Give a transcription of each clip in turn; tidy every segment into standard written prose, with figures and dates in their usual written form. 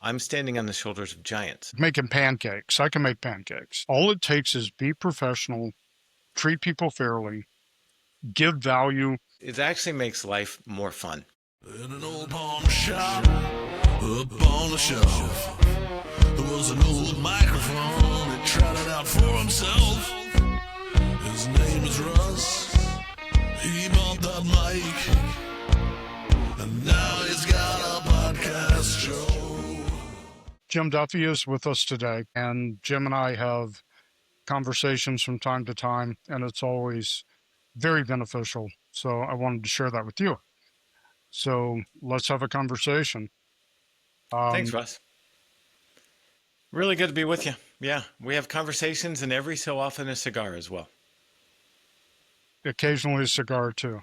I'm standing on the shoulders of giants. Making pancakes. I can make pancakes. All it takes is be professional, treat people fairly, give value. It actually makes life more fun. In an old pawn shop, up on the shelf, there was an old microphone. He tried it out for himself. His name is Russ. He bought that mic, and now he's got a podcast show. Jim Duffy is with us today, and Jim and I have conversations from time to time, and it's always very beneficial. So I wanted to share that with you. So let's have a conversation. Thanks, Russ. Really good to be with you. Yeah, we have conversations and every so often a cigar as well. Occasionally a cigar too.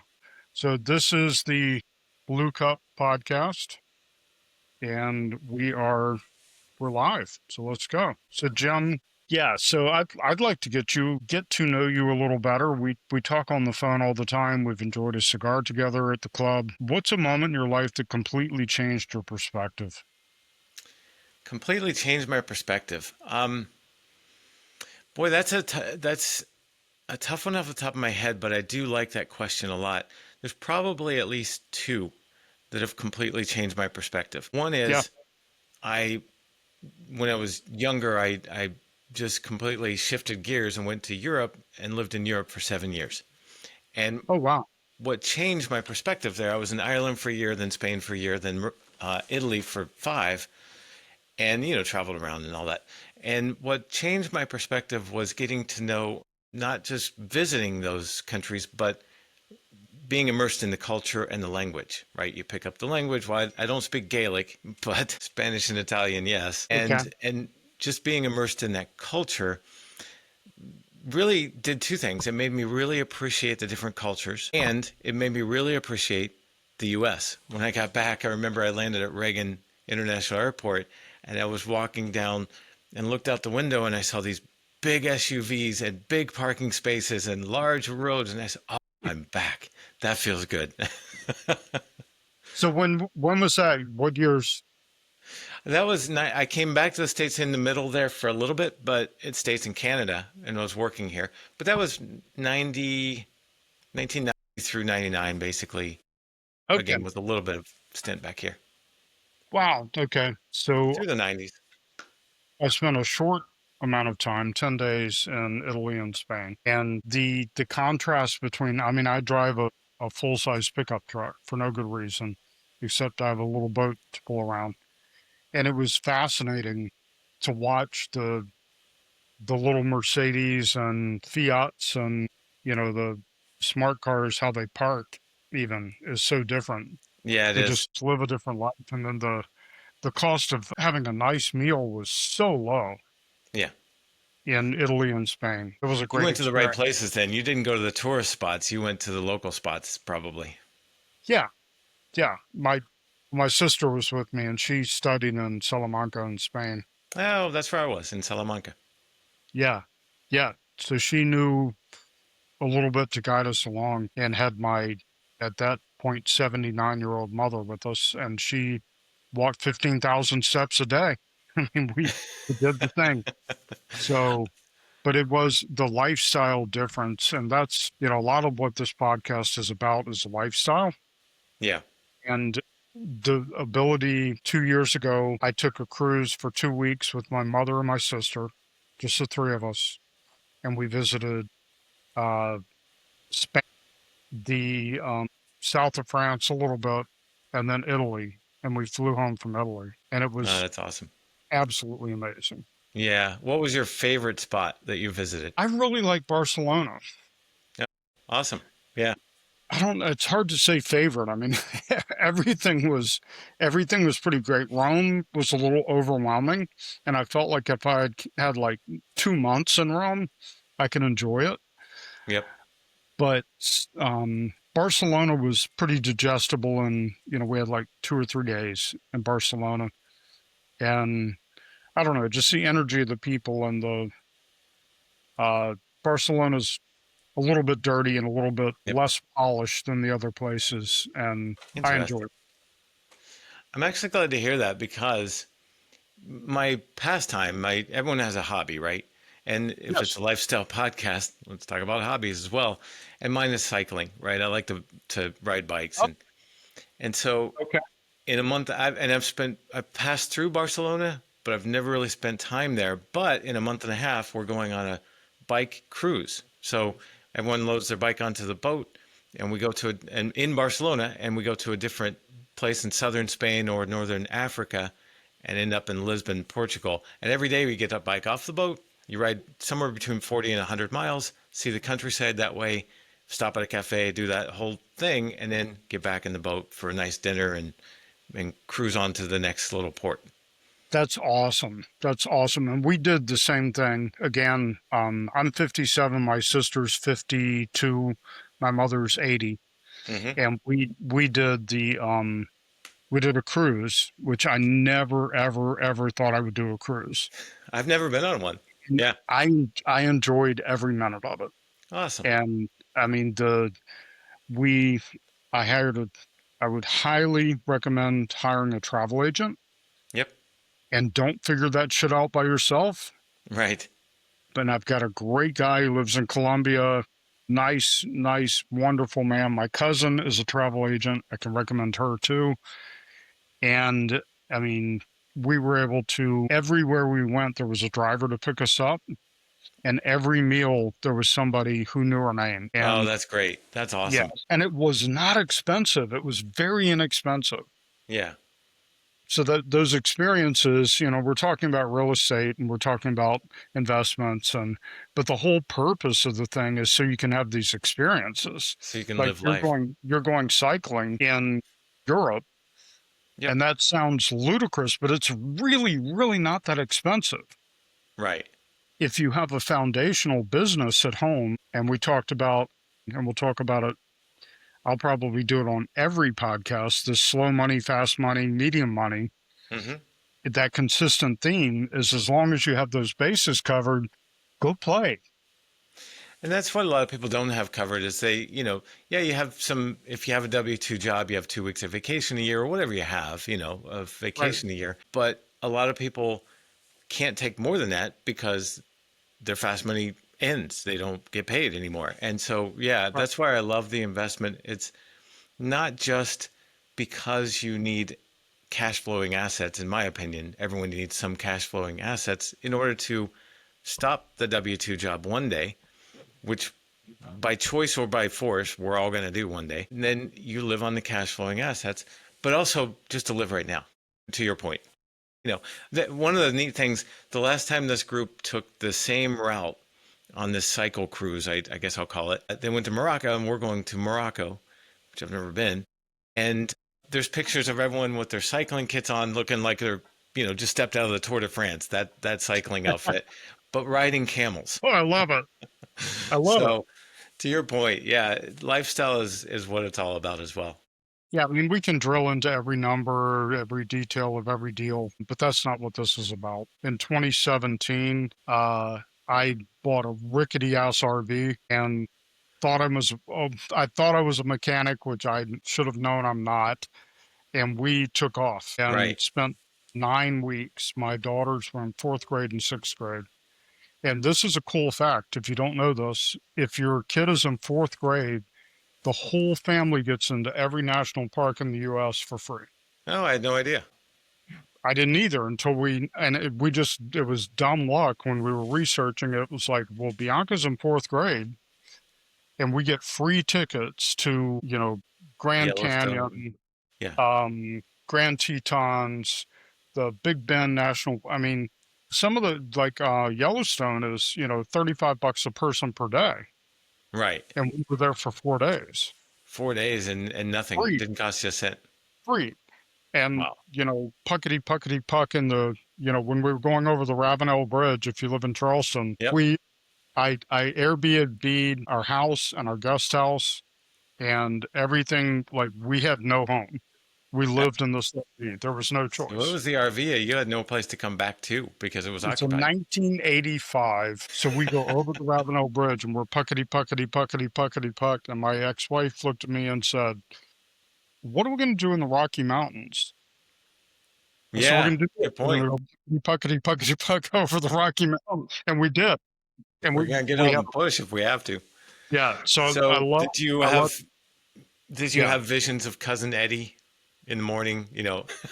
So this is the Blue Cup podcast, and we're live. So let's go. So Jim, yeah, so I'd like to get to know you a little better. We talk on the phone all the time. We've enjoyed a cigar together at the club. What's a moment in your life that completely changed your perspective? Completely changed my perspective. Boy, that's a tough one off the top of my head, but I do like that question a lot. There's probably at least two that have completely changed my perspective. One is when I was younger, I just completely shifted gears and went to Europe and lived in Europe for 7 years. And oh, wow. What changed my perspective there, I was in Ireland for a year, then Spain for a year, then Italy for 5, and, traveled around and all that. And what changed my perspective was getting to know, not just visiting those countries, but being immersed in the culture and the language, right? You pick up the language. Well, I don't speak Gaelic, but Spanish and Italian, yes. And just being immersed in that culture really did two things. It made me really appreciate the different cultures, and it made me really appreciate the U.S. When I got back, I remember I landed at Reagan International Airport, and I was walking down and looked out the window, and I saw these big SUVs and big parking spaces and large roads, and I said, oh, I'm back. That feels good. So when was that? What years? That was I came back to the States in the middle there for a little bit, but it States and Canada, and I was working here. But that was 1990 through 99, basically. Okay. Again, with a little bit of stint back here. Wow. Okay. So through the 90s. I spent a short amount of time, 10 days in Italy and Spain. And the contrast between, I drive a full-size pickup truck for no good reason, except I have a little boat to pull around. And it was fascinating to watch the little Mercedes and Fiats and, the smart cars, how they park even is so different. Yeah, they just live a different life. And then the cost of having a nice meal was so low. Yeah. In Italy and Spain. It was a great You went to the right experience. places then. You didn't go to the tourist spots. You went to the local spots, probably. Yeah. Yeah. My sister was with me, and she studied in Salamanca in Spain. Oh, that's where I was, in Salamanca. Yeah. Yeah. So she knew a little bit to guide us along, and had my, at that point, 79-year-old mother with us, and she walked 15,000 steps a day. I mean, we did the thing. So, but it was the lifestyle difference. And that's, a lot of what this podcast is about is lifestyle. Yeah. And the ability, 2 years ago, I took a cruise for 2 weeks with my mother and my sister, just the three of us. And we visited Spain, the south of France a little bit, and then Italy. And we flew home from Italy. And it was that's awesome. Absolutely amazing. Yeah. What was your favorite spot that you visited? I really like Barcelona. Yeah. Awesome. Yeah. It's hard to say favorite. I mean, everything was pretty great. Rome was a little overwhelming, and I felt like if I had like 2 months in Rome, I could enjoy it. Yep. But Barcelona was pretty digestible, and we had like 2 or 3 days in Barcelona. And I don't know, just the energy of the people, and Barcelona's a little bit dirty and a little bit less polished than the other places, and I enjoy it. I'm actually glad to hear that, because my pastime, everyone has a hobby, right? And if it's Yes. a lifestyle podcast, let's talk about hobbies as well. And mine is cycling, right? I like to ride bikes, Oh, and so okay. in a month, I've passed through Barcelona, but I've never really spent time there. But in a month and a half, we're going on a bike cruise. So everyone loads their bike onto the boat, and we go and in Barcelona, and we go to a different place in southern Spain or northern Africa, and end up in Lisbon, Portugal. And every day we get that bike off the boat. You ride somewhere between 40 and 100 miles, see the countryside that way, stop at a cafe, do that whole thing, and then get back in the boat for a nice dinner and cruise on to the next little port. That's awesome. That's awesome. And we did the same thing. Again, I'm 57, my sister's 52, my mother's 80. Hmm. And we did a cruise, which I never, ever, ever thought I would do a cruise. I've never been on one. And Yeah, I enjoyed every minute of it. awesome. And I mean, we, I hired I would highly recommend hiring a travel agent, Yep, and don't figure that shit out by yourself. right. And I've got a great guy who lives in Colombia. Nice, nice, wonderful man. My cousin is a travel agent. I can recommend her too. And I mean, we were able to, everywhere we went, there was a driver to pick us up. And every meal, there was somebody who knew our name. Oh, And that's great. That's yeah, awesome. and it was not expensive. It was very inexpensive. Yeah, So that those experiences, we're talking about real estate and we're talking about investments, but the whole purpose of the thing is so you can have these experiences. so you can Like live life. you're going cycling in Europe, Yep, and that sounds ludicrous, but it's really, really not that expensive. right. If you have a foundational business at home, and we'll talk about it. I'll probably do it on every podcast, this slow money, fast money, medium money. Hmm. That consistent theme is as long as you have those bases covered, go play. And that's what a lot of people don't have covered is yeah, you have if you have a W-2 job, you have 2 weeks of vacation a year or whatever you have, of Right. vacation a year. But a lot of people can't take more than that because their fast money ends. They don't get paid anymore. And so, yeah, Right. that's why I love the investment. It's not just because you need cash flowing assets, in my opinion. Everyone needs some cash flowing assets in order to stop the W-2 job one day, which by choice or by force, we're all going to do one day. And then you live on the cash flowing assets, but also just to live right now, to your point. One of the neat things, the last time this group took the same route on this cycle cruise, I guess I'll call it, they went to Morocco and we're going to Morocco, which I've never been. And there's pictures of everyone with their cycling kits on looking like they're, just stepped out of the Tour de France, that cycling outfit, but riding camels. Oh, I love it. I love it. So to your point, yeah, lifestyle is what it's all about as well. Yeah, I mean, we can drill into every number, every detail of every deal, but that's not what this is about. In 2017, I bought a rickety ass RV and I thought I was a mechanic, which I should have known I'm not. And we took off and Right. spent 9 weeks. My daughters were in fourth grade and sixth grade. And this is a cool fact. If you don't know this, if your kid is in fourth grade, the whole family gets into every national park in the US for free. Oh, I had no idea. I didn't either until it was dumb luck when we were researching it. It was like, well, Bianca's in fourth grade and we get free tickets to, Grand Yellowstone. Canyon, Yeah. Grand Tetons, the Big Bend National. I mean, some of the Yellowstone is, $35 a person per day. Right. And we were there for 4 days. 4 days and nothing. Free, Didn't cost you a cent. free. And, Wow. puckety puckety puck in when we were going over the Ravenel Bridge, if you live in Charleston, Yep. I Airbnb'd our house and our guest house and everything. Like we had no home. We lived in this RV. There was no So what choice. was the RV? You had no place to come back to because it was It's a occupied. 1985. So we go over the Ravenel Bridge and we're puckety puckety puckety puckety puck. And my ex-wife looked at me and said, "What are we going to do in the Rocky Mountains?" So we're Yeah, going to do it. good We're point. going to go puckety puckety puck over the Rocky Mountains, and we did. And We're gonna get we on have the push if we have to. yeah. So So, I love did you yeah. have visions of cousin Eddie in the morning?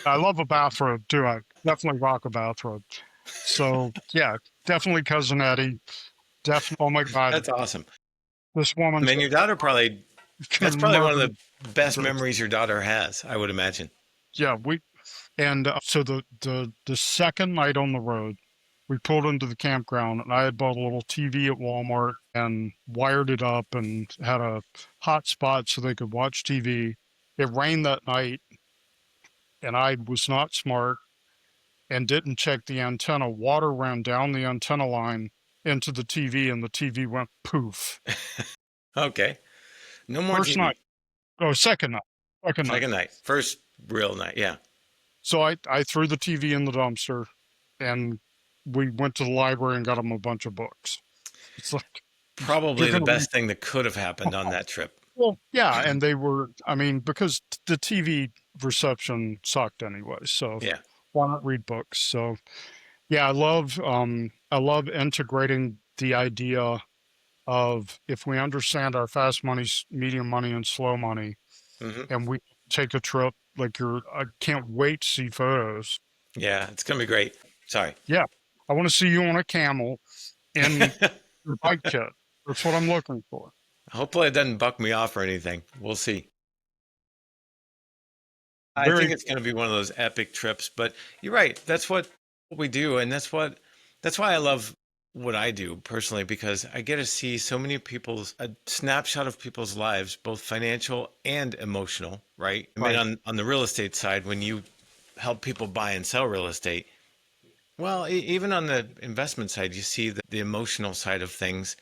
I love a bathrobe too. I definitely rock a bathrobe. So yeah, definitely cousin Eddie. Definitely. Oh my God, That's awesome. this I woman's mean, your daughter probably gonna that's probably one of murder the best me. memories your daughter has, I would imagine. Yeah, so the second night on the road, we pulled into the campground, and I had bought a little TV at Walmart and wired it up and had a hotspot so they could watch TV. It rained that night, and I was not smart and didn't check the antenna. Water ran down the antenna line into the TV, and the TV went poof. Okay. No more First TV. night. Oh, second night. Second night. Second night. First real night. Yeah. So I threw the TV in the dumpster, and we went to the library and got them a bunch of books. It's like, you're Probably the going to read. best thing that could have happened on that trip. Well, yeah. And they were, I mean, because the TV reception sucked anyway. So Yeah. why not read books? So yeah, I love integrating the idea of if we understand our fast money, medium money, and slow money, Hmm. and we take a trip like I can't wait to see photos. Yeah, it's gonna be great. Sorry. Yeah, I want to see you on a camel in your bike kit. That's what I'm looking for. Hopefully it doesn't buck me off or anything. We'll see. I think Very it's going to be one of those epic trips, but you're right. That's what we do, and that's why I love what I do personally because I get to see so many people's a snapshot of people's lives, both financial and emotional, right? I mean right. on the real estate side when you help people buy and sell real estate, well, even on the investment side, you see the emotional side of things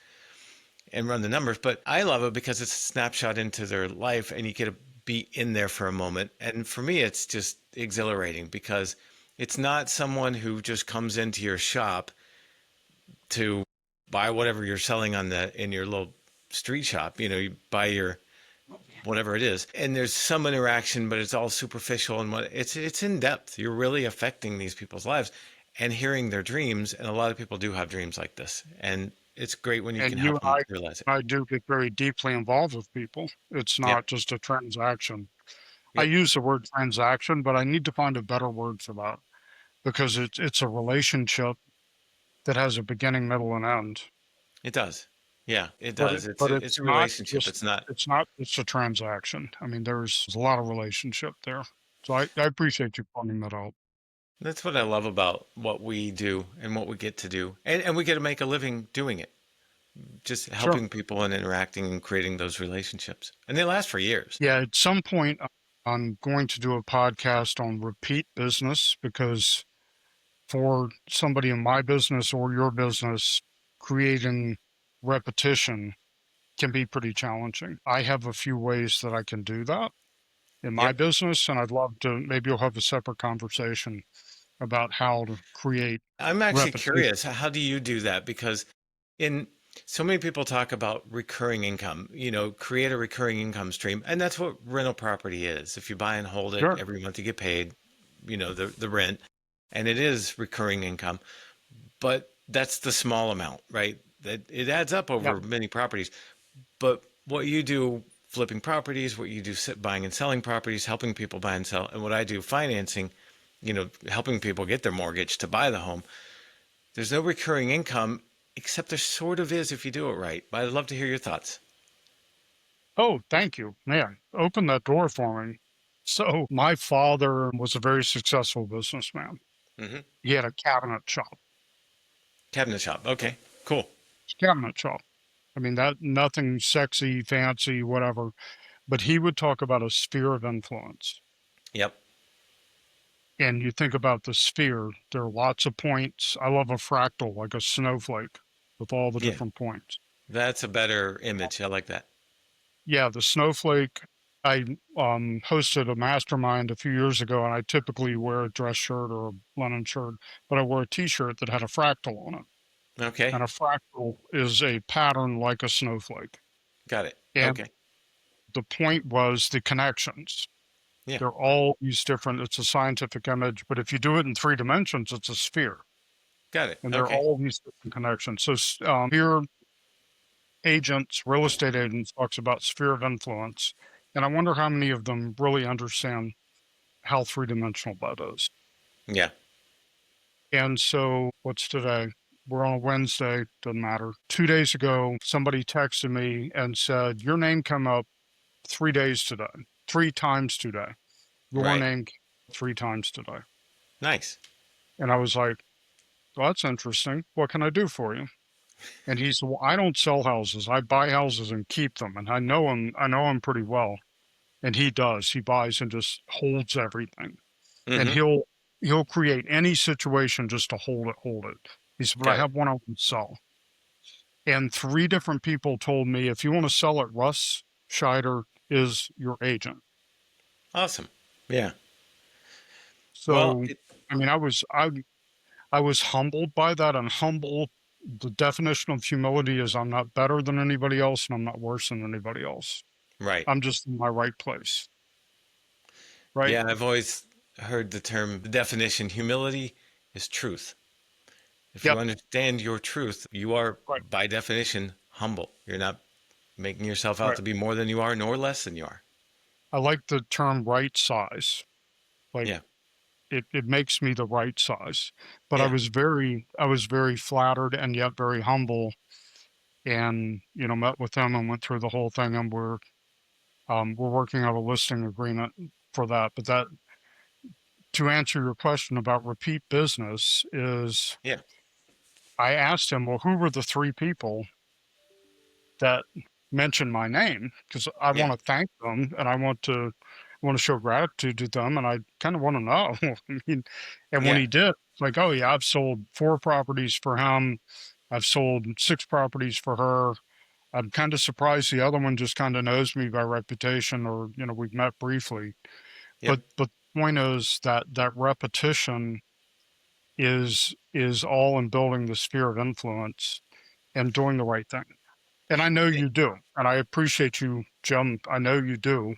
and run the numbers. But I love it because it's a snapshot into their life and you get to be in there for a moment. And for me, it's just exhilarating because it's not someone who just comes into your shop to buy whatever you're selling in your little street shop. You buy your whatever it is, and there's some interaction, but it's all superficial and it's in depth. You're really affecting these people's lives and hearing their dreams. And a lot of people do have dreams like this, and it's great when you can And you help and them realize it. I do get very deeply involved with people. It's Yep. not just a transaction. I Yep. use the word transaction, but I need to find a better word for that because it's a relationship that has a beginning, middle, and end. It does. Yeah, it But does. It's it's a not relationship. just It's not. a transaction. I mean, there's a lot of relationship there. So I appreciate you pointing that out. That's what I love about what we do and what we get to do. And we get to make a living doing it, just Sure. helping people and interacting and creating those relationships. And they last for years. Yeah, at some point I'm going to do a podcast on repeat business because for somebody in my business or your business, creating repetition can be pretty challenging. I have a few ways that I can do that in my Yep. business, and I'd love to maybe we'll have a separate conversation about how to create I'm actually repetition. curious. How do you do that? Because in so many people talk about recurring income, create a recurring income stream. And that's what rental property is. If you buy and hold it Sure. every month, you get paid, the rent, and it is recurring income. But that's the small amount, right? That it adds up Yeah. over many properties. But what you do flipping properties, what you do buying and selling properties, helping people buy and sell, and what I do financing, helping people get their mortgage to buy the home. There's no recurring income, except there sort of is if you do it right. But I'd love to hear your thoughts. Oh, thank you. Man, open that door for me. So my father was a very successful businessman. Hmm. He had a Cabinet shop. Okay, cool. cabinet shop. I mean, that nothing sexy, fancy, whatever, but he would talk about a sphere of influence. Yep. And you think about the sphere, there are lots of points. I love a fractal, like a snowflake with all the Yeah, different points. that's a better image. I like that. Yeah, the snowflake. I hosted a mastermind a few years ago, and I typically wear a dress shirt or a linen shirt, but I wore a T-shirt that had a fractal on it. Okay, And a fractal is a pattern like a snowflake. got it. And Okay. the point was the connections. Yeah. They're all these different, it's a scientific image, but if you do it in 3 dimensions, it's a sphere. Got it. And they're Okay. all these different connections. So sphere agents, real estate agents talks about sphere of influence. And I wonder how many of them really understand how 3-dimensional that is. Yeah. And so what's today? We're on a Wednesday, doesn't matter. 2 days ago, somebody texted me and said, your name come up 3 days today, 3 times today. Your Right. name came up 3 times today. Nice. And I was like, well, that's interesting. What can I do for you? And he said, well, I don't sell houses. I buy houses and keep them. And I know him pretty well. And he does. He buys and just holds everything. And Mm-hmm. he'll create any situation just to hold it. He said, but I Got it. have one I want to sell. And 3 different people told me, if you want to sell it, Russ Scheider is your agent. Awesome. Yeah. Well, So, I mean, I was humbled by that. And humble, the definition of humility is I'm not better than anybody else and I'm not worse than anybody else. right. I'm just in my right place. Right? Yeah, I've always heard the definition humility is truth. If you Yep. understand your truth, you are Right. by definition humble. You're not making yourself out Right. to be more than you are nor less than you are. I like the term right size. Like Yeah. it makes me the right size. But Yeah. I was very flattered and yet very humble. And, met with them and went through the whole thing and we're working out a listing agreement for that. But that to answer your question about repeat business is Yeah. I asked him, well, who were the 3 people that mentioned my name? Because I Yeah. want to thank them and I want to show gratitude to them and I kind of want to know. I mean, and when Yeah. he did, it's like, oh yeah, I've sold 4 properties for him. I've sold 6 properties for her. I'm kind of surprised the other one just kind of knows me by reputation or, we've met briefly. Yep. But the point is that that repetition is all in building the sphere of influence and doing the right thing. And I know you do. And I appreciate you, Jim. I know you do.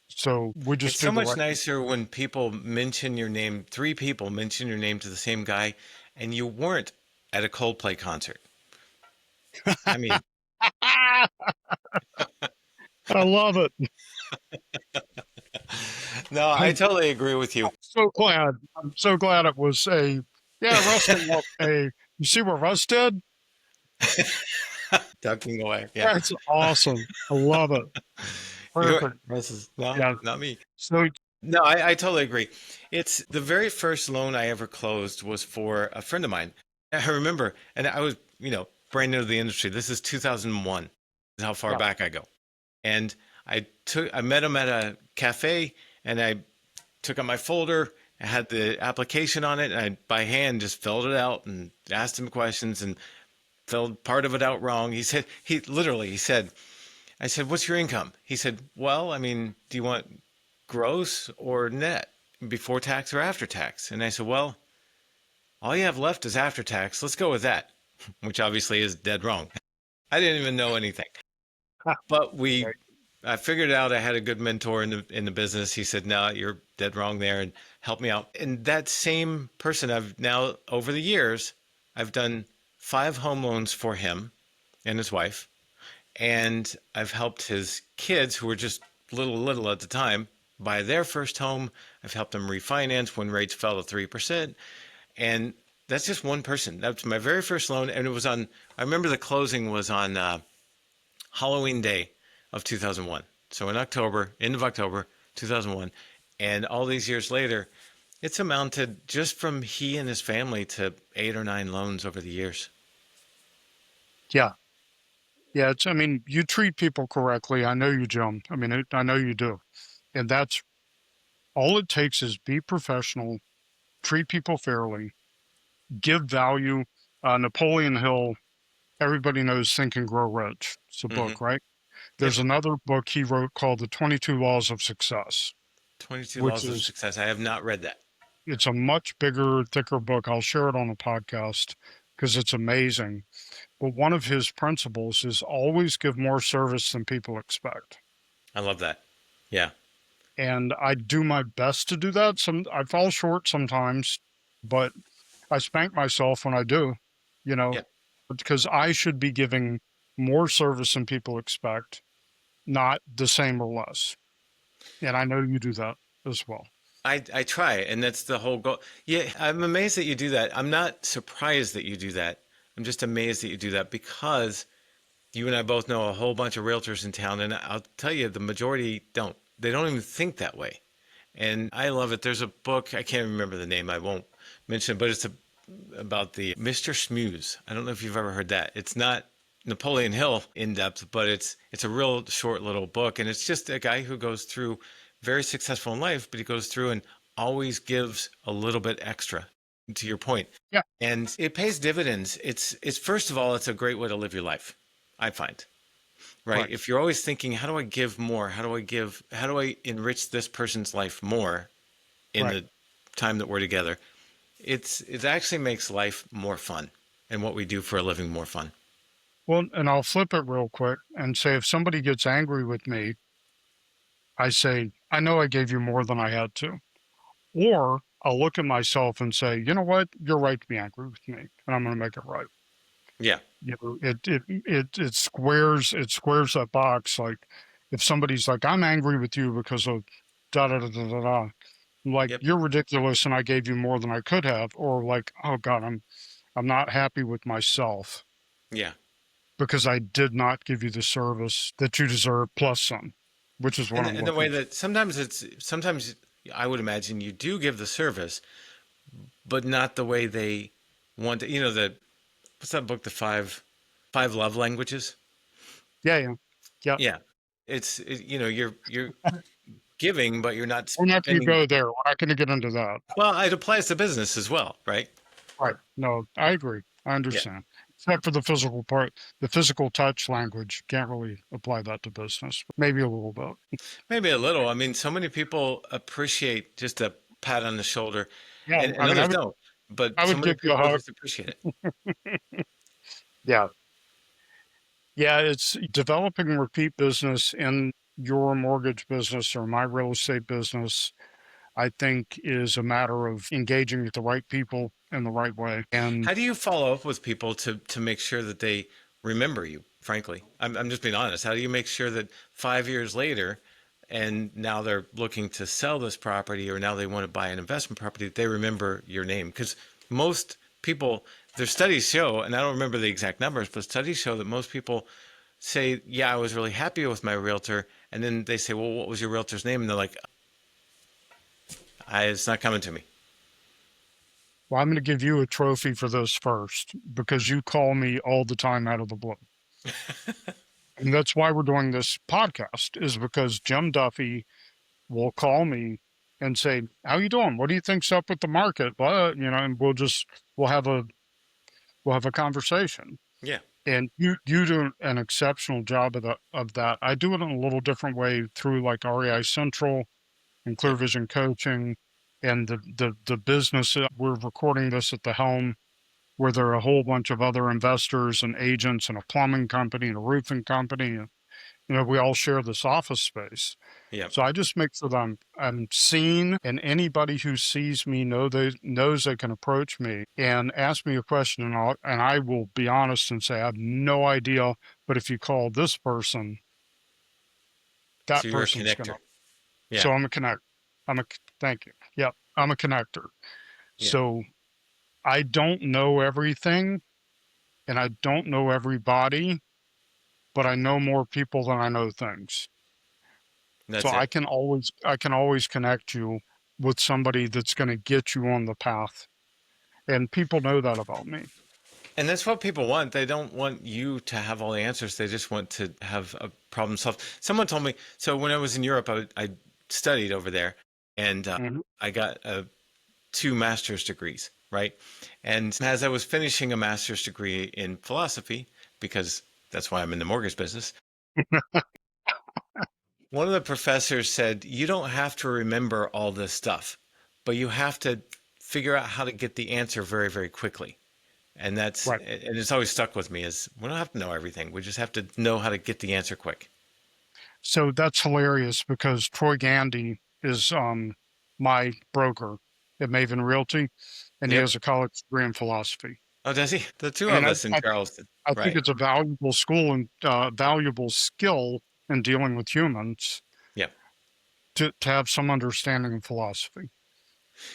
So we It's just do so the much right thing. nicer when people mention your name, 3 people mention your name to the same guy, and you weren't at a Coldplay concert. I mean, I love it. no, I I'm totally agree with you. so glad. I'm so glad it was yeah, Russ came up you see what Russ did? Ducking away. Yeah. That's awesome. I love it. Perfect. Russ is, no, Yeah. not me. So No, I totally agree. It's the very first loan I ever closed was for a friend of mine. I remember, and I was, brand new to the industry. This is 2001, is how far yeah. back I go. And I met him at a cafe and I took out my folder. I had the application on it and I, by hand, just filled it out and asked him questions and filled part of it out wrong. He said, I said, what's your income? He said, well, I mean, do you want gross or net, before tax or after tax? And I said, well, all you have left is after tax. Let's go with that, which obviously is dead wrong. I didn't even know anything, but Right. I figured out I had a good mentor in the business. He said, no, you're dead wrong there and helped me out. And that same person, I've now, over the years, I've done 5 home loans for him and his wife. And I've helped his kids, who were just little at the time, buy their first home. I've helped them refinance when rates fell to 3%. And that's just one person. That's my very first loan. And it was on, I remember the closing was on Halloween Day of 2001. So in October, end of October 2001. And all these years later, it's amounted just from he and his family to 8 or 9 loans over the years. Yeah. Yeah. I mean, you treat people correctly. I know you, Jim. I mean, I know you do. And that's all it takes is be professional, treat people fairly, give value. Napoleon Hill, everybody knows Think and Grow Rich. It's a Mm-hmm. book, right? Yep. There's another book he wrote called The 22 Laws of Success, 22 which Laws of is, Success. I have not read that. it's a much bigger, thicker book. I'll share it on a podcast because it's amazing. But one of his principles is always give more service than people expect. I love that. Yeah. And I do my best to do that. I fall short sometimes, but I spank myself when I do, you know, Yeah. because I should be giving more service than people expect, not the same or less. And I know you do that as well. I try, and that's the whole goal. Yeah, I'm amazed that you do that. I'm not surprised that you do that. I'm just amazed that you do that because you and I both know a whole bunch of realtors in town, and I'll tell you, the majority don't. They don't even think that way. And I love it. There's a book, I can't remember the name, I won't mention it, but about the Mr. Smooze. I don't know if you've ever heard that. It's not Napoleon Hill in depth, but it's a real short little book, and it's just a guy who goes through very successful in life, but he goes through and always gives a little bit extra. To your point, Yeah. and it pays dividends. It's first of all, it's a great way to live your life, I find. Right? Correct. If you're always thinking, how do I give more? How do I enrich this person's life more in Right. the time that we're together? It actually makes life more fun and what we do for a living more fun. Well, and I'll flip it real quick and say if somebody gets angry with me, I say, I know I gave you more than I had to. Or I'll look at myself and say, you know what? You're right to be angry with me, and I'm going to make it right. Yeah. You know, it squares that box. Like if somebody's like, I'm angry with you because of da da da da da da, like Yep. you're ridiculous and I gave you more than I could have, or like, oh God, I'm not happy with myself Yeah. because I did not give you the service that you deserve plus some, which is what I'm And the way looking for. that sometimes I would imagine you do give the service, but not the way they want to. You know, the what's that book, the five love languages? Yeah, yeah, yeah. Yeah. You know, you're giving, but you're not We're not going to spending. go there. We're not going to get into that. Well, it applies to business as well, right? Right. No, I agree. I Yeah. understand. Except for the physical part, the physical touch language, can't really apply that to business. Maybe a little bit. Maybe a little. I mean, so many people appreciate just a pat on the shoulder, Yeah. and I mean, others don't. But I so would many give you a people hug. just appreciate it. Yeah. Yeah. It's developing repeat business in your mortgage business or my real estate business, I think is a matter of engaging with the right people in the right way. And How do you follow up with people to make sure that they remember you? Frankly, I'm just being honest. How do you make sure that 5 years later, and now they're looking to sell this property, or now they want to buy an investment property, that they remember your name? Because most people, their studies show, and I don't remember the exact numbers, but studies show that most people say, "Yeah, I was really happy with my realtor," and then they say, "Well, what was your realtor's name?" And they're like, "It's not coming to me." well, I'm going to give you a trophy for this first because you call me all the time out of the blue. And that's why we're doing this podcast is because Jim Duffy will call me and say, "How you doing? What do you think's up with the market?" But and we'll have a conversation. Yeah. And you do an exceptional job of that. I do it in a little different way through like REI Central and Clear Yep. Vision Coaching and the business. We're recording this at the helm where there are a whole bunch of other investors and agents and a plumbing company and a roofing company. And, we all share this office space. Yep. So I just make sure that I'm seen, and anybody who sees me knows they can approach me and ask me a question, and I will be honest and say I have no idea. But if you call this person, So that you're a person's connector. gonna. Yeah. So I'm a connect. Thank you. Yep, I'm a connector. Yeah. So I don't know everything, and I don't know everybody, but I know more people than I know things. So That's I it. can always connect you with somebody that's going to get you on the path. And people know that about me. And that's what people want. They don't want you to have all the answers. They just want to have a problem solved. Someone told me, so when I was in Europe, I studied over there, and Mhm. I got two master's degrees, right? And as I was finishing a master's degree in philosophy, because that's why I'm in the mortgage business, one of the professors said, you don't have to remember all this stuff, but you have to figure out how to get the answer very, very quickly. And Right. it's always stuck with me is we don't have to know everything. We just have to know how to get the answer quick. So that's hilarious because Troy Gandy is my broker at Maven Realty, and he Yep. has a college degree in philosophy. Oh, does he? The two I mean, of us in Charleston. I think Right. it's a valuable school and valuable skill in dealing with humans Yep. to have some understanding of philosophy.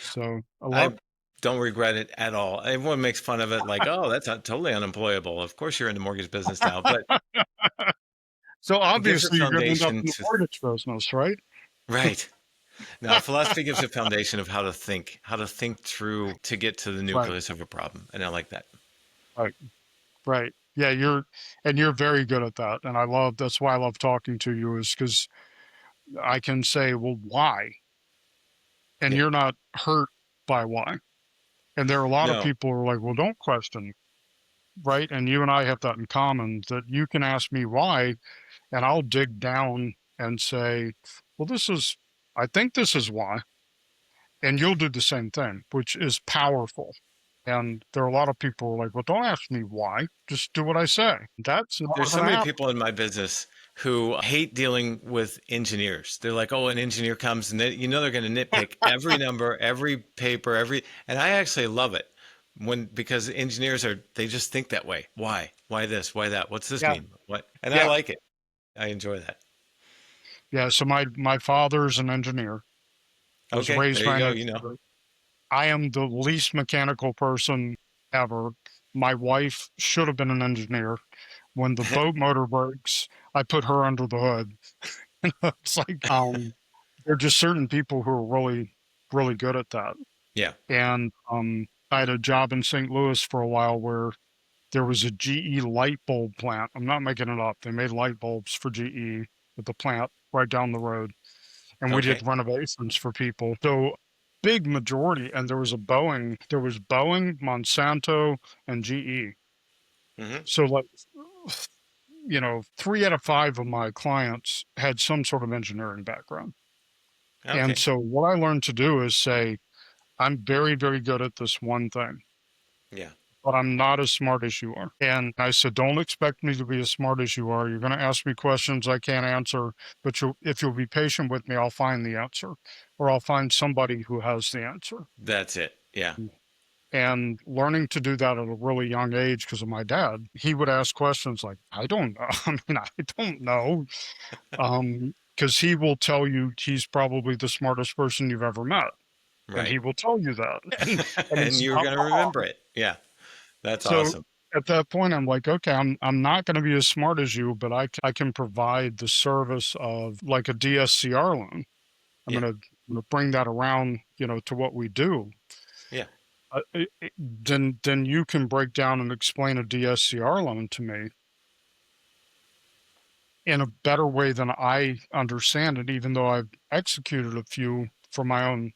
So a lot. I don't regret it at all. Everyone makes fun of it like, oh, that's not totally unemployable. Of course you're in the mortgage business now, but So it gives a obviously you're going to end up foundation in the to, mortgage business, right? right. Now, philosophy gives a foundation of how to think through to get to the Right, nucleus of a problem. And I like that. right, right. Yeah, you're very good at that, and that's why I love talking to you is because I can say, well, why, and Yeah. you're not hurt by why. And there are a lot of No, people who are like, well, don't question, right? And you and I have that in common that you can ask me why, and I'll dig down and say, well, I think this is why. And you'll do the same thing, which is powerful. And there are a lot of people who are like, well, don't ask me why. Just do what I say. That's not there's so going to many happen. people in my business who hate dealing with engineers. They're like, oh, an engineer comes and they, they're going to nitpick every number, every paper, and I actually love it because engineers they just think that way. Why? Why this? Why that? What's this Yeah. mean? What? And I Yeah. like it. I enjoy that. Yeah. So my father's an engineer. I was Okay, raised there you by an go. engineer. I am the least mechanical person ever. My wife should have been an engineer. When the boat motor breaks, I put her under the hood. It's like there are just certain people who are really, really good at that. Yeah. And I had a job in St. Louis for a while where there was a GE light bulb plant. I'm not making it up. They made light bulbs for GE at the plant right down the road. And we Okay. did renovations for people. So big majority, and there was Boeing, Monsanto, and GE. Hmm. So like, 3 out of 5 of my clients had some sort of engineering background. And Okay. so what I learned to do is say, I'm very, very good at this one thing, Yeah. but I'm not as smart as you are. And I said, don't expect me to be as smart as you are. You're going to ask me questions I can't answer, but if you'll be patient with me, I'll find the answer, or I'll find somebody who has the answer. That's it. Yeah. And learning to do that at a really young age because of my dad, he would ask questions like, I don't know. I mean, I don't know. Because he will tell you he's probably the smartest person you've ever met. And he Right. will tell you that. And And he's you're not going to wrong. remember it. Yeah. That's So awesome. at that point, I'm like, okay, I'm not going to be as smart as you, but I can provide the service of like a DSCR loan. I'm Yeah. going to bring that around, to what we do. Yeah. Then you can break down and explain a DSCR loan to me in a better way than I understand it, even though I've executed a few for my own,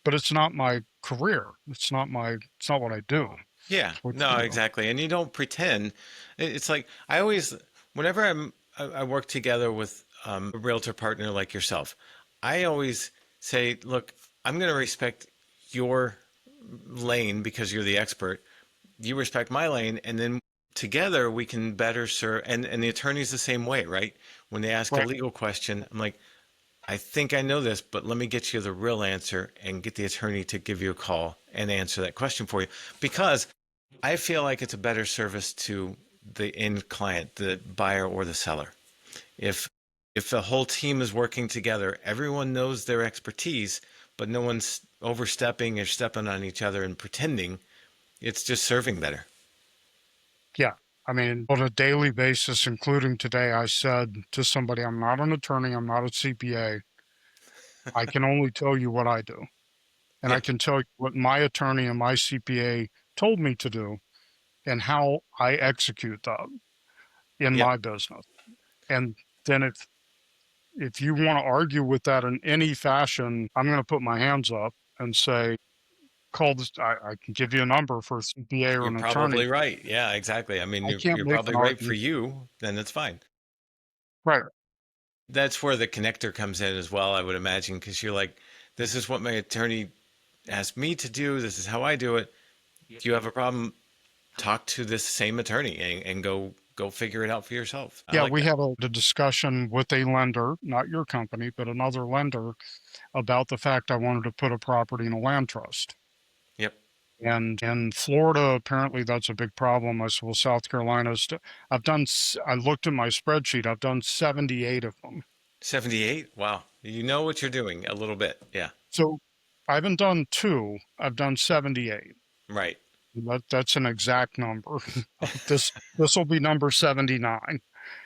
but it's not my career. It's not what I do. Yeah, It's what, no, exactly. And you don't pretend. It's like I always, whenever I work together with a realtor partner like yourself, I always say, look, I'm going to respect your lane because you're the expert. You respect my lane, and then together we can better serve. And the attorney's the same way, right? When they ask a right. legal question, I'm like, I think I know this, but let me get you the real answer and get the attorney to give you a call and answer that question for you. Because I feel like it's a better service to the end client, the buyer or the seller. If the whole team is working together, everyone knows their expertise, but no one's overstepping or stepping on each other and pretending, it's just serving better. Yeah. I mean, on a daily basis, including today, I said to somebody, I'm not an attorney, I'm not a CPA. I can only tell you what I do. And I Yeah. can tell you what my attorney and my CPA told me to do and how I execute that in Yep. my business. And then if you want to argue with that in any fashion, I'm going to put my hands up and say, call this. I can give you a number for a CPA or You're an attorney. probably right. Yeah, exactly. I mean, I can't you're make probably an right for argument. you, then it's fine. Right. That's where the connector comes in as well, I would imagine, because you're like, this is what my attorney asked me to do. This is how I do it. Do you have a problem? Talk to this same attorney and go go figure it out for yourself. I Yeah, like we that. had a discussion with a lender, not your company, but another lender, about the fact I wanted to put a property in a land trust. Yep. And in Florida, apparently that's a big problem. I said, well, South Carolina, I looked at my spreadsheet, I've done 78 of them. 78. Wow. You know what you're doing a little bit. Yeah. So I haven't done two, I've done 78. Right. That's an exact number. This will be number 79.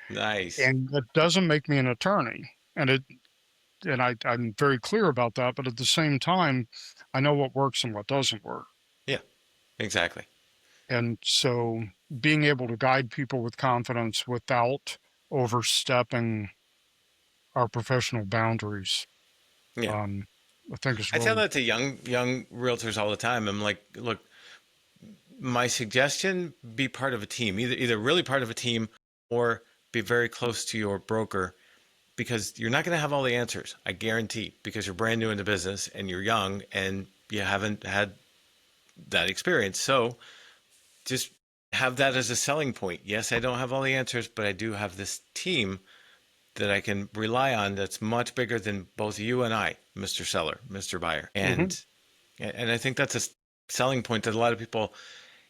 Nice. And it doesn't make me an attorney. I'm very clear about that, but at the same time, I know what works and what doesn't work. Yeah, exactly. And so being able to guide people with confidence without overstepping our professional boundaries, Yeah. I think is I tell really, that to young realtors all the time. I'm like, look, my suggestion, be part of a team, either really part of a team or be very close to your broker, because you're not going to have all the answers, I guarantee, because you're brand new in the business and you're young and you haven't had that experience. So just have that as a selling point. Yes, I don't have all the answers, but I do have this team that I can rely on that's much bigger than both you and I, Mr. Seller, Mr. Buyer. Mhm. And I think that's a selling point that a lot of people,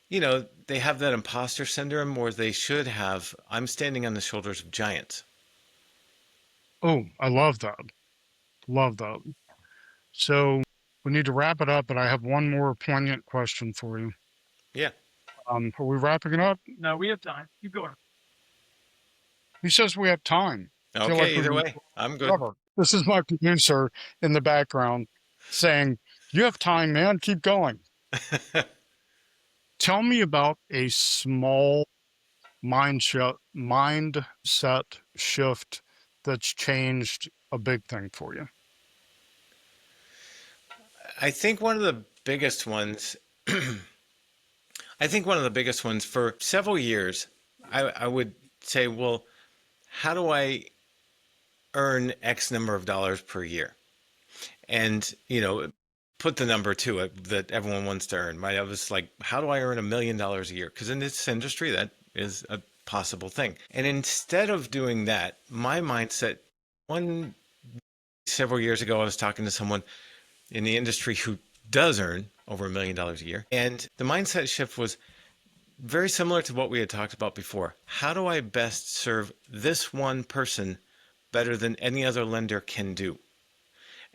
you know, they have that imposter syndrome, or they should have. I'm standing on the shoulders of giants. Oh, I love that. Love that. So we need to wrap it up, but I have one more poignant question for you. Yeah. Are we wrapping it up? No, we have time. Keep going. He says we have time. I feel like Okay. we've Either been way, I'm good. forever. This is my producer in the background saying, you have time, man. Keep going. Tell me about a small mindset shift that's changed a big thing for you. I think one of the biggest ones, I think one of the biggest ones for several years, I would say, well, how do I earn X number of dollars per year? And, you know, put the number to it that everyone wants to earn. Right? I was like, how do I earn $1 million a year? Because in this industry, that is a possible thing. And instead of doing that, my mindset, several years ago, I was talking to someone in the industry who does earn over $1 million a year. And the mindset shift was very similar to what we had talked about before. How do I best serve this one person better than any other lender can do?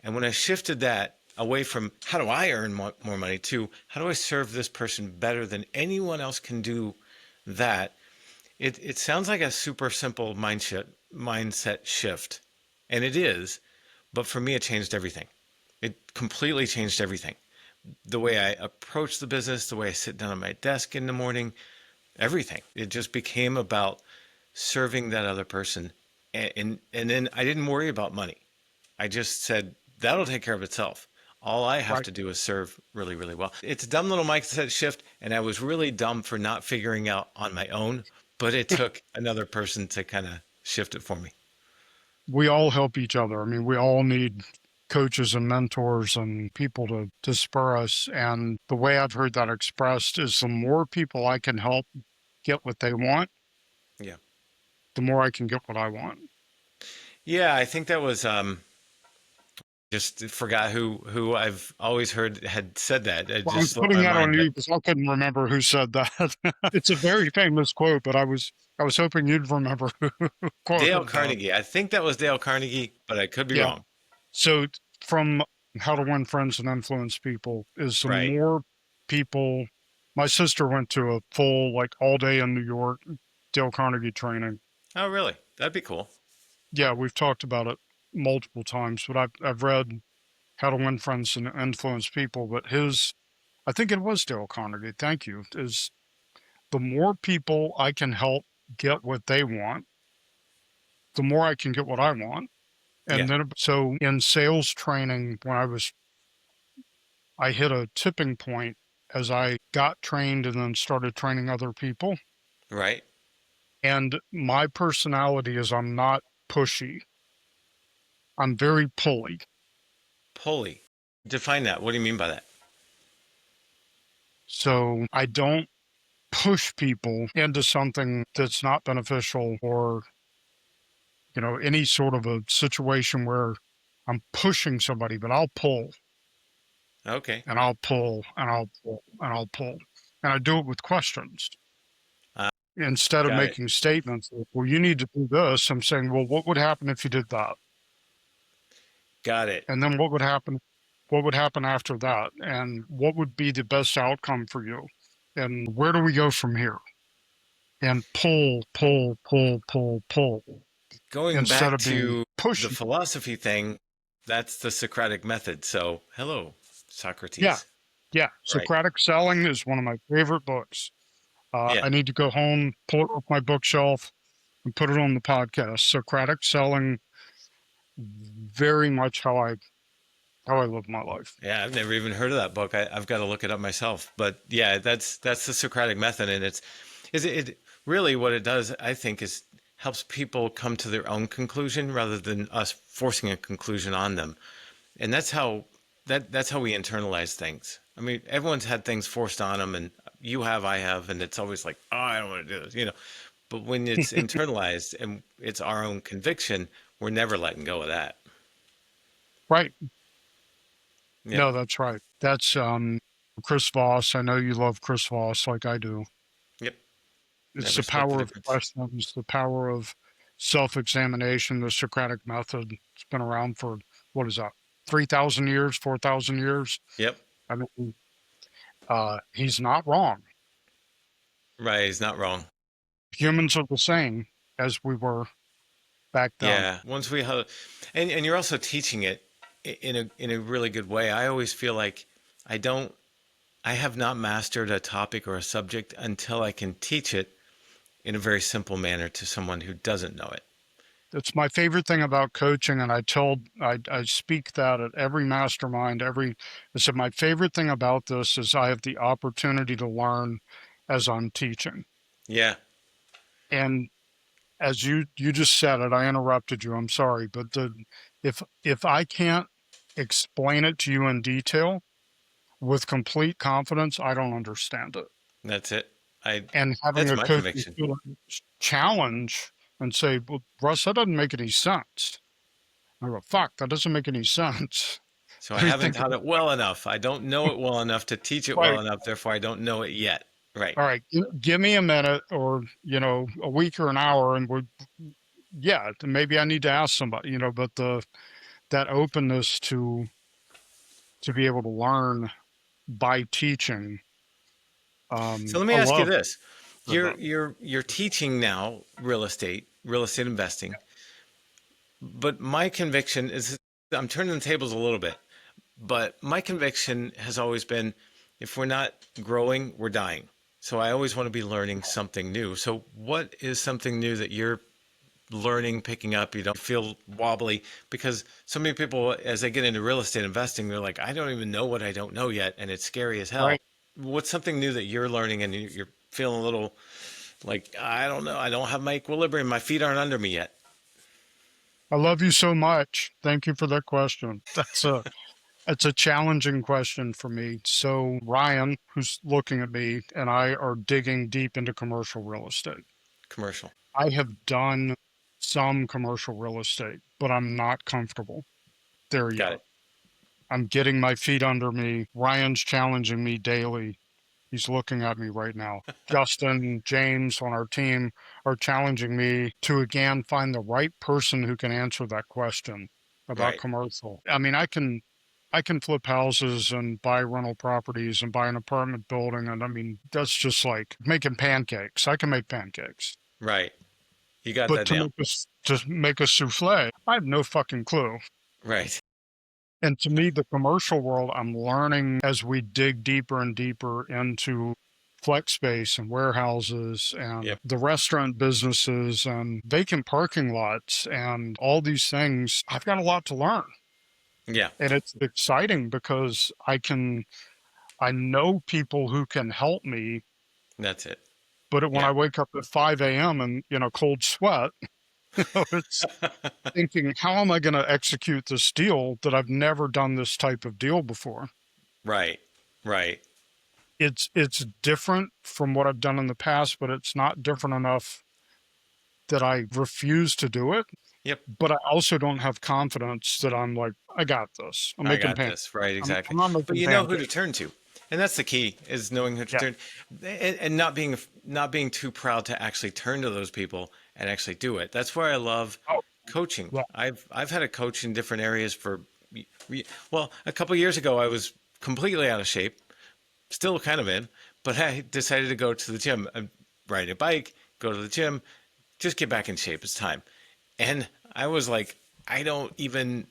And when I shifted that away from how do I earn more money to how do I serve this person better than anyone else can do that, it sounds like a super simple mindset shift. And it is, but for me, it changed everything. It completely changed everything. The way I approach the business, the way I sit down at my desk in the morning, everything. It just became about serving that other person. And then I didn't worry about money. I just said, that'll take care of itself. All I have Right. to do is serve really, really well. It's a dumb little mindset shift, and I was really dumb for not figuring out on my own, but it took another person to kind of shift it for me. We all help each other. I mean, we all need coaches and mentors and people to spur us. And the way I've heard that expressed is the more people I can help get what they want, Yeah. the more I can get what I want. Yeah, I think that was just forgot who I've always heard had said that. It Well, I'm just slipped putting my that on mind. you But because I couldn't remember who said that. It's a very famous quote, but I was hoping you'd remember who Dale quoted that. Carnegie. I think that was Dale Carnegie, but I could be Yeah. wrong. So from How to Win Friends and Influence People is the Right. more people. My sister went to a full like all day in New York Dale Carnegie training. Oh, really? That'd be cool. Yeah, we've talked about it multiple times, but I've read How to Win Friends and Influence People. But I think it was Dale Carnegie. Thank you. Is the more people I can help get what they want, the more I can get what I want. Yeah. And then, so in sales training, I hit a tipping point as I got trained and then started training other people. Right. And my personality is I'm not pushy. I'm very pulley. Pulley. Define that. What do you mean by that? So I don't push people into something that's not beneficial, or, any sort of a situation where I'm pushing somebody, but I'll pull Okay. and I'll pull and I'll pull and I'll pull. And I do it with questions. Uh, Instead of got it. making statements like, well, you need to do this, I'm saying, well, what would happen if you did that? Got it. And then what would happen? What would happen after that? And what would be the best outcome for you? And where do we go from here? And pull, pull, pull, pull, pull, Going instead back of being to the pushy. philosophy thing, that's the Socratic method. So, hello, Yeah, Socrates. yeah. Right. Socratic Selling is one of my favorite books. Yeah. I need to go home, pull it off my bookshelf, and put it on the podcast. Socratic Selling, very much how I live my life. Yeah, I've never even heard of that book. I've got to look it up myself. But yeah, that's the Socratic method, and it really what it does, I think, is helps people come to their own conclusion rather than us forcing a conclusion on them. And that's how we internalize things. I mean, everyone's had things forced on them, and you have, I have, and it's always like, oh, I don't want to do this, But when it's internalized and it's our own conviction, we're never letting go of that. Right. Yep. No, that's right. That's Chris Voss. I know you love Chris Voss like I do. Yep. It's Never the split the power of difference. questions, the power of self-examination, the Socratic method. It's been around for, what is that, 3,000 years, 4,000 years? Yep. I mean, he's not wrong. Right. He's not wrong. Humans are the same as we were back then. Yeah. Once we have, and you're also teaching it in a really good way. I always feel like I don't, I have not mastered a topic or a subject until I can teach it in a very simple manner to someone who doesn't know it. It's my favorite thing about coaching, and I speak that at every mastermind. I said my favorite thing about this is I have the opportunity to learn as I'm teaching. Yeah. And as you just said it, I interrupted you. I'm sorry, but if I can't explain it to you in detail with complete confidence, I don't understand it. That's it. And having That's a my coach conviction. challenge and say, well, Russ, that doesn't make any sense. I go, fuck, that doesn't make any sense. So I Let me haven't think taught about it well enough. I don't know it well enough to teach it it. well Right. enough. Therefore, I don't know it yet. Right. All right. Give me a minute, or, a week or an hour, and yeah, maybe I need to ask somebody, but that openness to be able to learn by teaching, So let me I ask you love this: that. you're teaching now real estate investing. But my conviction is, I'm turning the tables a little bit. But my conviction has always been, if we're not growing, we're dying. So I always want to be learning something new. So what is something new that you're learning, picking up? You don't feel wobbly, because so many people, as they get into real estate investing, they're like, I don't even know what I don't know yet, and it's scary as hell. Right. What's something new that you're learning and you're feeling a little like, I don't know, I don't have my equilibrium, my feet aren't under me yet? I love you so much. Thank you for that question. It's a challenging question for me. So Ryan, who's looking at me, and I are digging deep into commercial real estate. Commercial. I have done some commercial real estate, but I'm not comfortable there Got yet. it. I'm getting my feet under me. Ryan's challenging me daily. He's looking at me right now. Justin, James on our team are challenging me to again find the right person who can answer that question about Right. commercial. I mean, I can flip houses and buy rental properties and buy an apartment building, and I mean, that's just like making pancakes. I can make pancakes. Right. You got But that down. to make a souffle, I have no fucking clue. Right. And to me, the commercial world, I'm learning as we dig deeper and deeper into flex space and warehouses and Yep. the restaurant businesses and vacant parking lots and all these things. I've got a lot to learn. Yeah. And it's exciting because I know people who can help me, That's it. but when Yeah. I wake up at 5 a.m. and, cold sweat, it's thinking, how am I going to execute this deal that I've never done this type of deal before? Right. Right. it's different from what I've done in the past, but it's not different enough that I refuse to do it. Yep. But I also don't have confidence that I'm like, I got this. I'm I making got pancakes. this. Right. I'm Exactly. not But making you know who to pancakes. turn to. And that's the key, is knowing who to Yeah. turn, and not being too proud to actually turn to those people and actually do it. That's where I love Oh, coaching. yeah. I've had a coach in different areas for, well, a couple years ago I was completely out of shape, still kind of in, but I decided to go to the gym and ride a bike, go to the gym, just get back in shape. It's time. And I was like, I don't even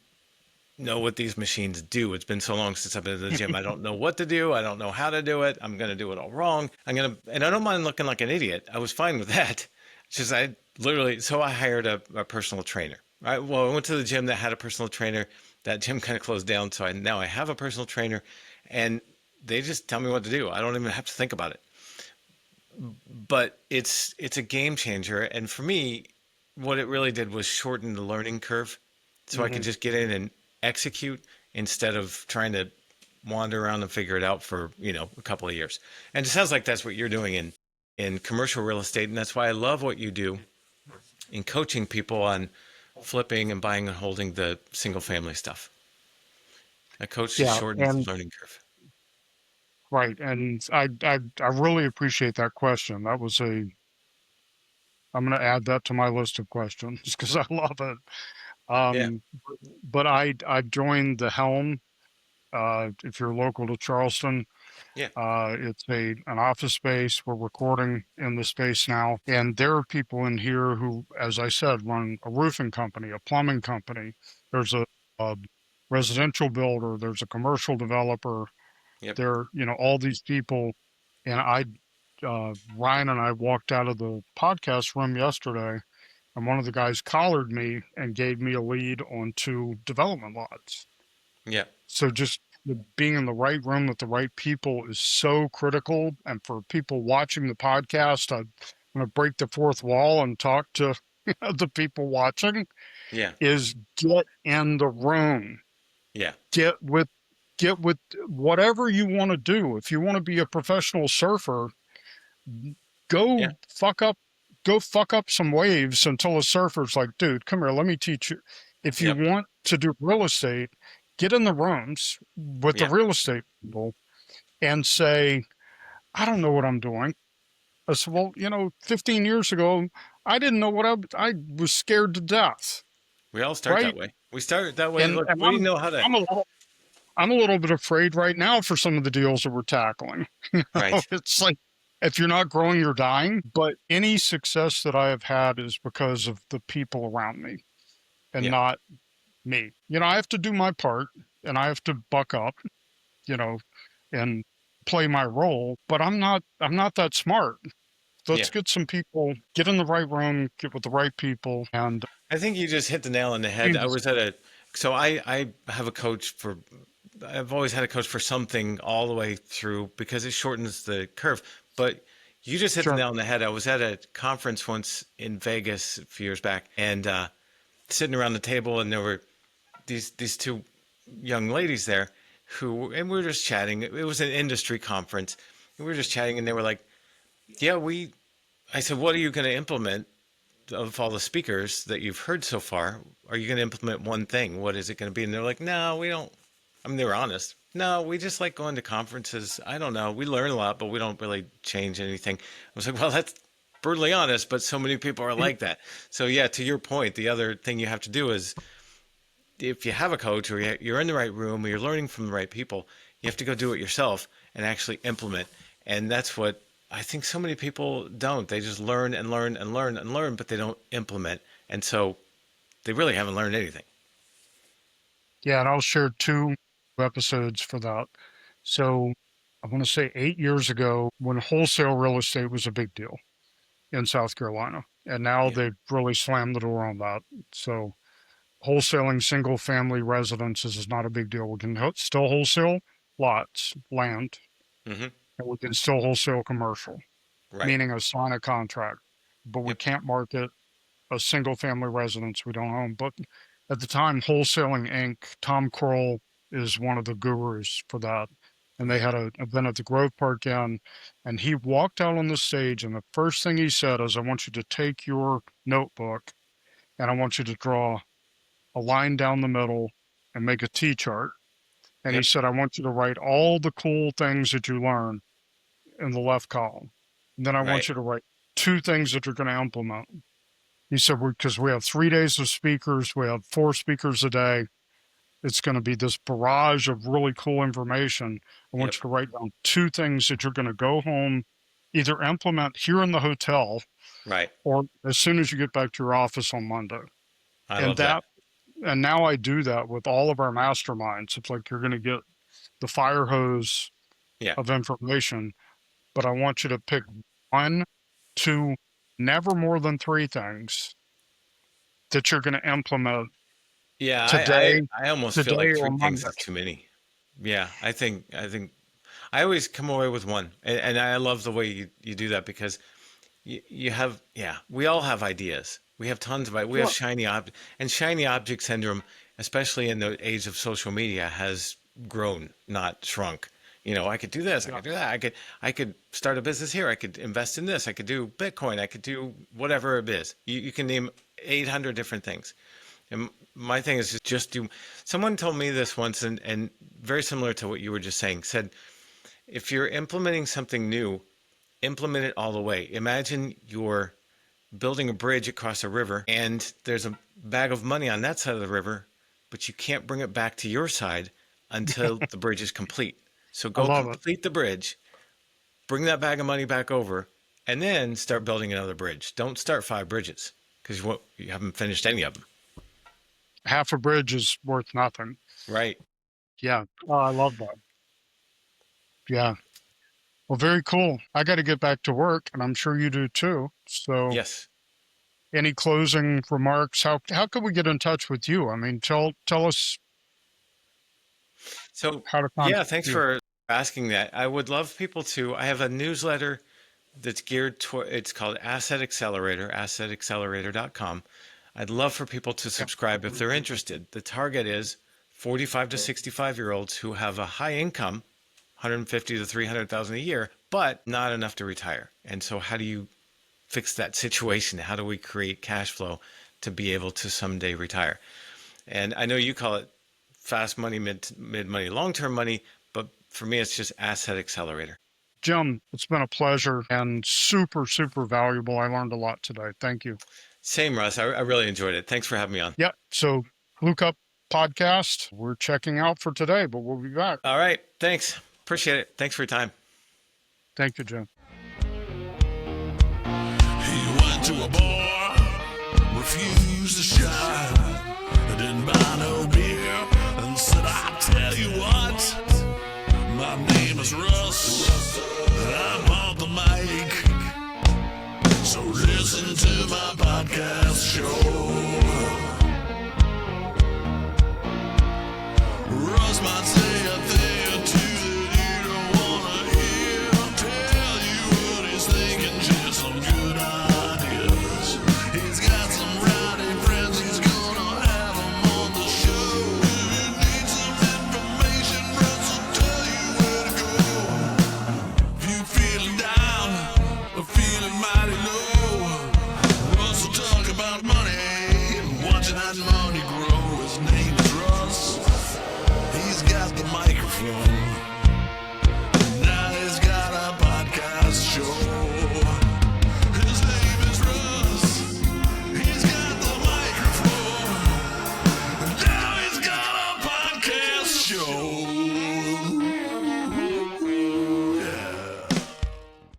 know what these machines do. It's been so long since I've been to the gym. I don't know what to do. I don't know how to do it. I'm going to do it all wrong. And I don't mind looking like an idiot. I was fine with that. It's just, I literally, so I hired a personal trainer. Right. Well, I went to the gym that had a personal trainer. That gym kind of closed down. So now I have a personal trainer, and they just tell me what to do. I don't even have to think about it. But it's a game changer. And for me, what it really did was shorten the learning curve, so I could Hmm. just get in and execute instead of trying to wander around and figure it out for, a couple of years. And it sounds like that's what you're doing in commercial real estate, and that's why I love what you do in coaching people on flipping and buying and holding the single family stuff. A coach just Yeah. shortens And the learning curve. right. And I really appreciate that question. I'm going to add that to my list of questions because I love it. Yeah, Um, but I joined the Helm. If you're local to Charleston, yeah, it's an office space. We're recording in the space now, and there are people in here who, as I said, run a roofing company, a plumbing company. There's a residential builder. There's a commercial developer. yep, There, all these people, and Ryan and I walked out of the podcast room yesterday, and one of the guys collared me and gave me a lead on 2 development lots. yeah, So just being in the right room with the right people is so critical. And for people watching the podcast, I'm going to break the fourth wall and talk to the people watching, yeah, is get in the room. yeah, Get with get with whatever you want to do. If you want to be a professional surfer, go yeah, fuck up go fuck up some waves until a surfer's like, dude, come here, let me teach you. If you yep, want to do real estate, get in the rooms with the yeah, real estate people and say, I don't know what I'm doing. I said, well, 15 years ago, I didn't know what I was scared to death, we all start that right? way. We start that way. And Look, and we didn't know how to. I'm a little I'm a little bit afraid right now for some of the deals that we're tackling. Right. It's like, if you're not growing, you're dying. But any success that I have had is because of the people around me and Yeah. not me. I have to do my part and I have to buck up, you know, and play my role, but I'm not that smart. Yeah. Let's get some people, get in the right room, get with the right people, and I think you just hit the nail on the head. I changes. was so I have a coach I've always had a coach for something all the way through because it shortens the curve. But you just hit the Sure. nail on the head. I was at a conference once in Vegas a few years back, and sitting around the table, and there were these two young ladies there and we were just chatting. It was an industry conference. And we were just chatting, and they were like, yeah, I said, what are you going to implement of all the speakers that you've heard so far? Are you going to implement one thing? What is it going to be? And they're like, no, we don't. I mean, they were honest. No, we just like going to conferences. I don't know. We learn a lot, but we don't really change anything. I was like, well, that's brutally honest, but so many people are like that. So yeah, to your point, the other thing you have to do is, if you have a coach or you're in the right room or you're learning from the right people, you have to go do it yourself and actually implement. And that's what I think so many people don't. They just learn and learn and learn and learn, but they don't implement. And so they really haven't learned anything. Yeah, and I'll share 2 episodes for that. So I want to say 8 years ago, when wholesale real estate was a big deal in South Carolina, and now Yeah. they've really slammed the door on that. So wholesaling single family residences is not a big deal. We can still wholesale lots, land, Hmm. and we can still wholesale commercial, Right. meaning sign a contract, but we Yep. can't market a single family residence we don't own. But at the time, Wholesaling Inc., Tom Kroll is one of the gurus for that. and they had an event at the Grove Park Inn, and he walked out on the stage, and the first thing he said is, "I want you to take your notebook, and I want you to draw a line down the middle and make a T-chart." And he Yep. said, "I want you to write all the cool things that you learn in the left column. And then I Right. want you to write 2 things that you're going to implement." He said, "Because we have 3 days of speakers, we have 4 speakers a day. It's going to be this barrage of really cool information. I want Yep. you to write down 2 things that you're going to go home, either implement here in the hotel Right. or as soon as you get back to your office on Monday." I And love that. now I do that with all of our masterminds. It's like you're going to get the fire hose Yeah. of information, but I want you to pick 1, 2, never more than 3 things that you're going to implement Yeah. today, I almost feel like or 3 things Monday. is too many. Yeah. I think I always come away with one. And I love the way you do that because you have, yeah, we all have ideas. We have tons of, we have Sure. shiny object syndrome, especially in the age of social media, has grown, not shrunk. You know, I could do this, I Yeah. could do that, I could start a business here, I could invest in this, I could do Bitcoin, I could do whatever it is. You can name 800 different things. And my thing is just do. Someone told me this once, and very similar to what you were just saying, said, if you're implementing something new, implement it all the way. Imagine you're building a bridge across a river and there's a bag of money on that side of the river, but you can't bring it back to your side until the bridge is complete. So I go love it. complete the bridge, bring that bag of money back over, and then start building another bridge. Don't start 5 bridges because you haven't finished any of them. Half a bridge is worth nothing. Right. Yeah. Oh, I love that. Yeah. Well, very cool. I got to get back to work, and I'm sure you do too. So, Yes. any closing remarks? How can we get in touch with you? I mean, tell us So, how to yeah, contact thanks you. for asking that. I would love people to. I have a newsletter that's geared toward, it's called Asset Accelerator, assetaccelerator.com. I'd love for people to subscribe if they're interested. The target is 45 to 65-year-olds who have a high income, 150 to 300,000 a year, but not enough to retire. And so how do you fix that situation? How do we create cash flow to be able to someday retire? And I know you call it fast money, mid money, long-term money, but for me, it's just Asset Accelerator. Jim, it's been a pleasure and super, super valuable. I learned a lot today. Thank you. Same, Russ. I really enjoyed it. Thanks for having me on. Yeah. So, Blue Cup podcast, we're checking out for today, but we'll be back. All right. Thanks. Appreciate it. Thanks for your time. Thank you, Jim. He went to a bar, refused to shine, didn't buy no beer, and said, "I'll tell you what, my name is Russ, I'm on the mic, so listen to my podcast show." Russ might say